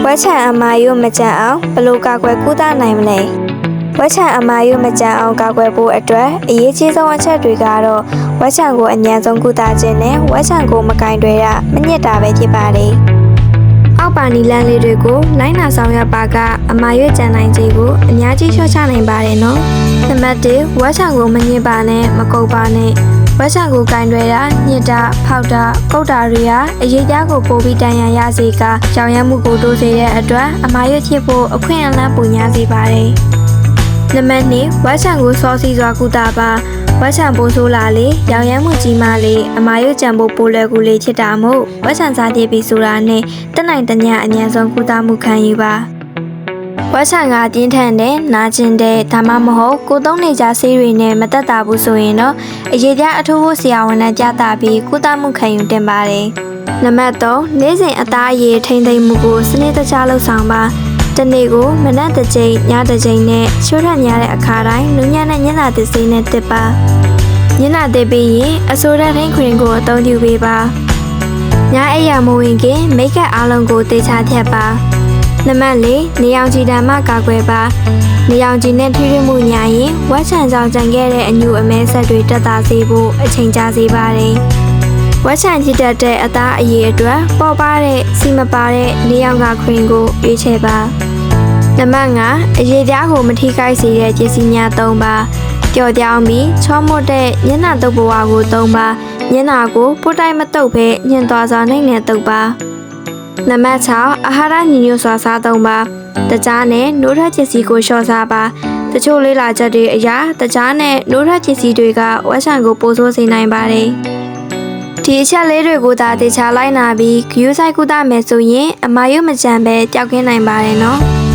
ဝက်ချံအမာယုမကြံအောင်ဘလို့ကာကွယ်ကုသနိုင်မလဲဝက်ချံအမာယုမကြံအောင်ကာကွယ်ဖို့အတွက်အရေးကြီးဆုံးအချက်တွေကတော့ဝက်ချံကိုအញ្ញံဆုံးကုသခြင်းနဲ့ဝက်ချံကိုမကင်တွေရမညစ်တာပဲဖြစ်ပါတယ်အောက်ပါနီလန်းလေးတွေကိုလိုင်းနာဆောင်ရပါကအမာရွက်ကြံနိုင်ခြင်းကိုအများကြီးလျှော့ချနိုင်ပါတယ်နော်နံပါတ်1ဝက်ချံကိုမညစ်ပါနဲ့မကုတ်ပါနဲ့ဝက်ချံကိုကင်တွေရညစ်တာဖောက်တာကုတ်တာတွေဟာအရေးပြားကိုပိုပြီးတန်ရန်ရစေကကြောင်ရမ်းမှုကိုတိုးစေတဲ့အတွက်အမာရွက်ဖြစ်ဖို့အခွင့်အလမ်းပိုများစေပါတယ်နံပါတ်2ဝက်ချံကိုစောစီစွာကုသပါဝက်ချံပိုးဆိုးလာလေရောင်ရမ်းမှုကြီးမားလေအမာရွက်ကြံဖို့ပိုလွယ်ကူလေဖြစ်တာမို့ဝက်ချံစားပြပြီးဆိုတာနဲ့တက်နိုင်တဲ့ညအញ្ញံဆုံးကုသမှုခံယူပါဝက်ချံကပြင်းထန်တဲ့နာကျင်တဲ့ဒါမှမဟုတ်ကိုသုံးနေကြဆေးတွေနဲ့မတက်တာဘူးဆိုရင်တော့အရေးပြားအထိုးဖို့ဆရာဝန်နဲ့ပြသပြီးကုသမှုခံယူတင်ပါတယ်နံပါတ်3နေ့စဉ်အသားအရည်ထိမ့်သိမ့်မှုကိုစနစ်တကျလှုပ်ဆောင်ပါတနေ့ကိုမနက်တစ်ကြိမ်ညတစ်ကြိမ်နဲ့ချိုးထက်များတဲ့အခါတိုင်းနူးညံ့တဲ့ညနာသစ်ဆေးနဲ့တစ်ပါညနာသစ်ပြီးရင်အဆိုးတဲ့ထိန်ခွင်ကိုအသုံးပြုပေးပါညအိပ်ရမဝင်ခင်မိတ်ကပ်အားလုံးကိုတေချာဖြတ်ပါနံပါတ်4နေအောင်ကြည်တံမှကာကွယ်ပါနေအောင်ကြည်နဲ့ထိတွေ့မှုညာရင်ဝက်ချံကြောင့်ကြံခဲ့တဲ့အညူအမဲဆက်တွေတက်တာစေဖို့အချိန်ကြာစေပါတယ်ဝက်ချံကြည့်တတ်တဲ့အသားအရည်အတွက်ပေါ်ပါတဲ့စီမပါတဲ့နေအောင်ကခွင်ကိုရွေးချယ်ပါနံပါတ်5အရေးပြားကိုမထိခိုက်စေတဲ့ပစ္စည်းများသုံးပါပျော်ပြောင်းပြီးချောမွတ်တဲ့ညနာတုပ်ဘဝကိုသုံးပါညနာကိုပို့တိုင်းမတုပ်ဘဲညင်သွားစွာနိုင်နဲ့တုပ်ပါနံပါတ်6အာဟာရညီညွတ်စွာစားသုံးပါတကြားနဲ့နိုးထပစ္စည်းကိုလျှော့စားပါတချို့လေးလာချက်တွေအရာတကြားနဲ့နိုးထပစ္စည်းတွေကဝက်ချံကိုပိုးဆိုးစေနိုင်ပါတယ်ဒီအချက်လေးတွေကိုသာတေချာလိုက်နာပြီးဂယူးဆိုင်ကုသမယ်ဆိုရင်အမာယုမကြံပဲပျောက်ကင်းနိုင်ပါတယ်နော်